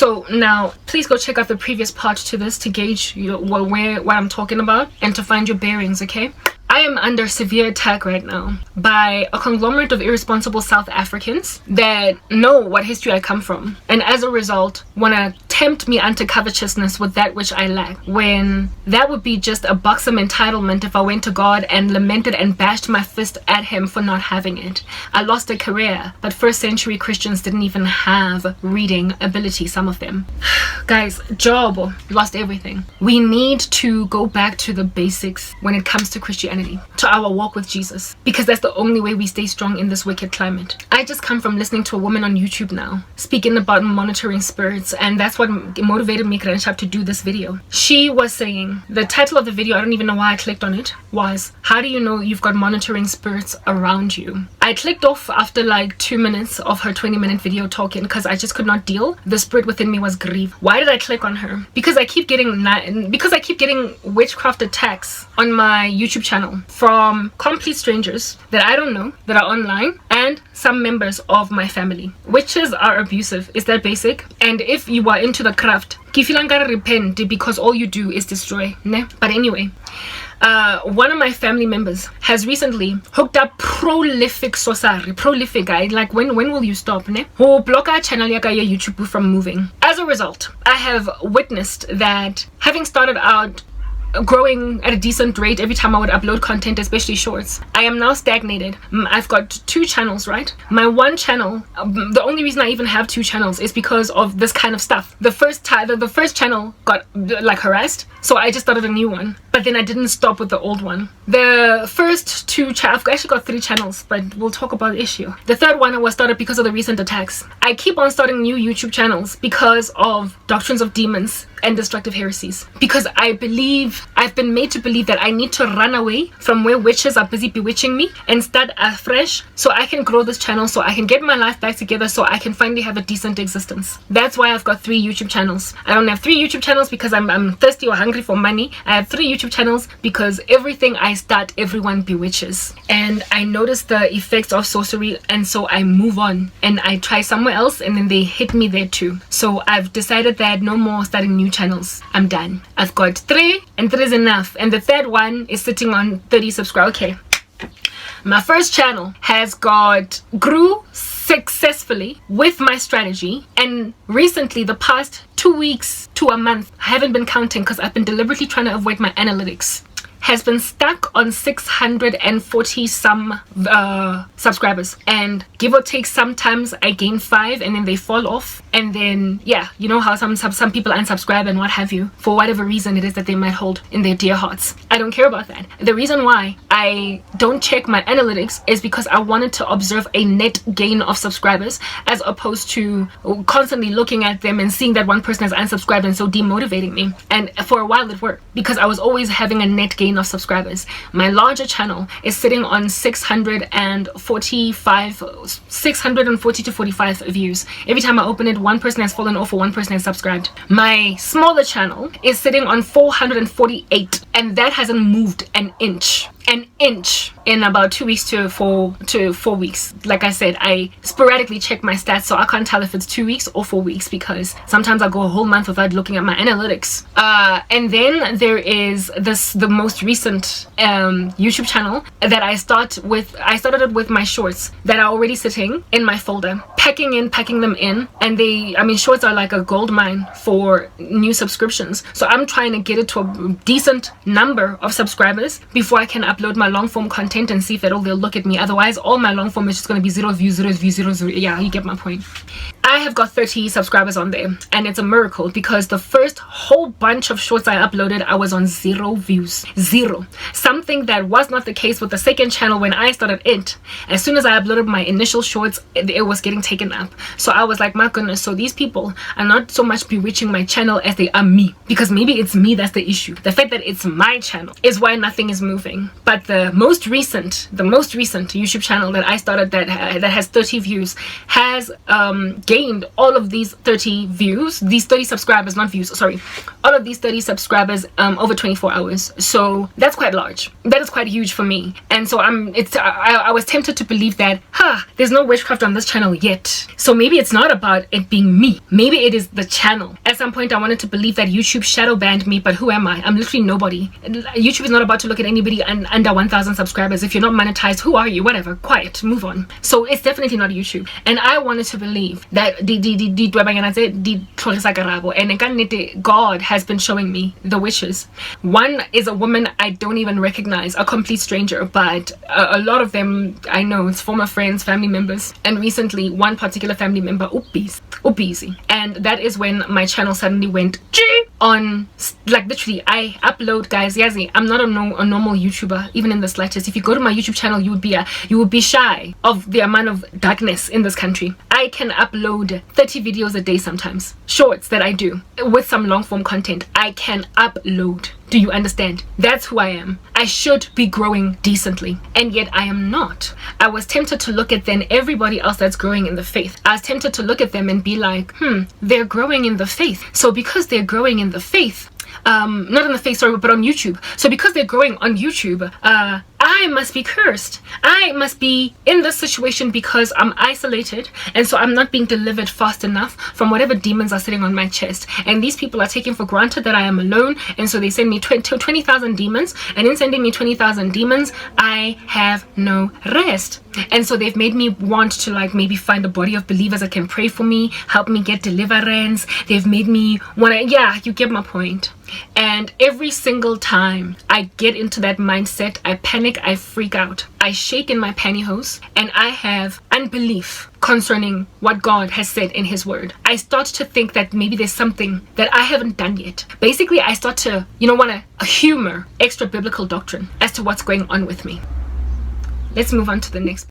So now please go check out the previous part to this to gauge what I'm talking about and to find your bearings, okay? I am under severe attack right now by a conglomerate of irresponsible South Africans that know what history I come from, and as a result want to tempt me unto covetousness with that which I lack, when that would be just a buxom entitlement if I went to God and lamented and bashed my fist at him for not having it. I lost a career, but first century Christians didn't even have reading ability, some of them. Guys, job, lost everything. We need to go back to the basics when it comes to Christianity, to our walk with Jesus, because that's the only way we stay strong in this wicked climate. I just come from listening to a woman on YouTube now speaking about monitoring spirits, and that's what motivated me to do this video. She was saying, the title of the video, I don't even know why I clicked on it, was how do you know you've got monitoring spirits around you? I clicked off after like 2 minutes of her 20-minute video talking because I just could not deal. The spirit within me was grief. Why did I click on her? Because I keep getting witchcraft attacks on my YouTube channel from complete strangers that I don't know, that are online, and some members of my family. Witches are abusive. Is that basic? And if you are into the craft, kifilanga repent, because all you do is destroy, ne? But anyway, one of my family members has recently hooked up prolific guy. Like, when will you stop, ne? Who block our channel yaka ya YouTube from moving. As a result, I have witnessed that, having started out growing at a decent rate every time I would upload content, especially shorts, I am now stagnated. I've got 2 channels, right? My one channel, the only reason I even have 2 channels is because of this kind of stuff. The first channel got like harassed, so I just started a new one, but then I didn't stop with the old one. The first 2 I've actually got 3 channels, but we'll talk about the issue. The third one was started because of the recent attacks. I keep on starting new YouTube channels because of Doctrines of Demons and Destructive Heresies, because I've been made to believe that I need to run away from where witches are busy bewitching me and start afresh so I can grow this channel, so I can get my life back together, so I can finally have a decent existence. That's why I've got 3 YouTube channels. I don't have 3 YouTube channels because I'm thirsty or hungry for money. I have 3 YouTube channels because everything I start, everyone bewitches, and I notice the effects of sorcery, and so I move on and I try somewhere else, and then they hit me there too. So I've decided that no more starting new channels. I'm done. I've got 3, and 3 is enough, and the 3rd one is sitting on 30 subscribers. Okay, my first channel grew successfully with my strategy, and recently, the past 2 weeks to a month, I haven't been counting because I've been deliberately trying to avoid my analytics, has been stuck on 640 some subscribers, and give or take, sometimes I gain 5 and then they fall off, and then yeah, you know how some people unsubscribe and what have you, for whatever reason it is that they might hold in their dear hearts. I don't care about that. The reason why I don't check my analytics is because I wanted to observe a net gain of subscribers, as opposed to constantly looking at them and seeing that one person has unsubscribed and so demotivating me. And for a while it worked because I was always having a net gain of subscribers. My larger channel is sitting on 640 to 45 views. Every time I open it, one person has fallen off or one person has subscribed. My smaller channel is sitting on 448, and that hasn't moved an inch in about 2 weeks to 4 weeks. Like I said, I sporadically check my stats, so I can't tell if it's 2 weeks or 4 weeks, because sometimes I go a whole month without looking at my analytics. And then there is the most recent YouTube channel that I started it with my shorts that are already sitting in my folder, packing them in, and shorts are like a gold mine for new subscriptions. So I'm trying to get it to a decent number of subscribers before I can upload my long form content and see if at all they'll look at me. Otherwise, all my long form is just going to be 0 views, 0 views, 0 views. Yeah, you get my point. I have got 30 subscribers on there, and it's a miracle because the first whole bunch of shorts I uploaded, I was on 0 views. 0. Something that was not the case with the second channel when I started it. As soon as I uploaded my initial shorts, it was getting taken up. So I was like, my goodness, so these people are not so much bewitching my channel as they are me, because maybe it's me that's the issue. The fact that it's my channel is why nothing is moving. But the most recent YouTube channel that I started that has 30 views has gained gained all of these 30 views, these 30 subscribers, not views, sorry, all of these 30 subscribers over 24 hours. So that's quite large. That is quite huge for me. And so I was tempted to believe that, there's no witchcraft on this channel yet. So maybe it's not about it being me. Maybe it is the channel. At some point, I wanted to believe that YouTube shadow banned me, but who am I? I'm literally nobody. YouTube is not about to look at anybody under 1,000 subscribers. If you're not monetized, who are you? Whatever. Quiet. Move on. So it's definitely not YouTube. And I wanted to believe that God has been showing me the witches. One is a woman I don't even recognize, a complete stranger, but a lot of them I know. It's former friends, family members, and recently one particular family member, Ubisi. And that is when my channel suddenly went on, like literally I upload, guys, yazi, I'm not a normal YouTuber, even in the slightest. If you go to my YouTube channel, you would be shy of the amount of darkness in this country. I can upload 30 videos a day sometimes, shorts that I do with some long form content. I can upload. Do you understand? That's who I am. I should be growing decently, and yet I am not. I was tempted to look at then everybody else that's growing in the faith. I was tempted to look at them and be like, they're growing in the faith. So because they're growing in the faith, not in the faith, sorry, but on YouTube. So because they're growing on YouTube, I must be cursed. I must be in this situation because I'm isolated, and so I'm not being delivered fast enough from whatever demons are sitting on my chest. And these people are taking for granted that I am alone, and so they send me 20,000 demons, and in sending me 20,000 demons, I have no rest. And so they've made me want to like maybe find a body of believers that can pray for me, help me get deliverance. They've made me want to, yeah, you get my point. And every single time I get into that mindset, I panic, I freak out, I shake in my pantyhose, and I have unbelief concerning what God has said in his word. I start to think that maybe there's something that I haven't done yet. Basically, I start to, want to humor extra biblical doctrine as to what's going on with me. Let's move on to the next.